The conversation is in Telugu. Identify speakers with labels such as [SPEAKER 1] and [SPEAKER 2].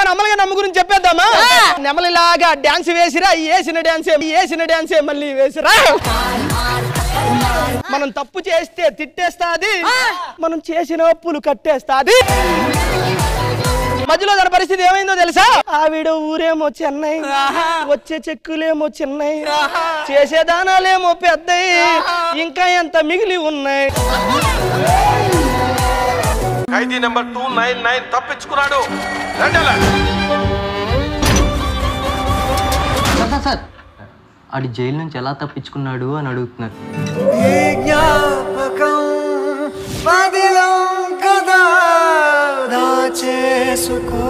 [SPEAKER 1] మన అమలుగా నమ్మ గురించి చెప్పేద్దామా? నెమలిలాగా డాన్స్ వేసిరా, వేసిన డాన్సే మళ్ళీ వేసిరా. మనం తప్పు చేస్తే తిట్టేస్తాది, మనం చేసిన అప్పులు కట్టేస్తాది. మధ్యలో తన పరిస్థితి ఏమైందో తెలుసా? ఆవిడ ఊరేమో చెన్నై, వచ్చే చెక్కులేమో చిన్నై, చేసే దానాలేమో పెద్దయి, ఇంకా ఎంత మిగిలి ఉన్నాయి.
[SPEAKER 2] ఖైదీ నెంబర్ 299 తప్పించుకున్నాడు.
[SPEAKER 3] సార్ ఆడి జైలు నుంచి ఎలా తప్పించుకున్నాడు అని అడుగుతున్నారు.
[SPEAKER 4] పదిలం కదా దాచేసుకో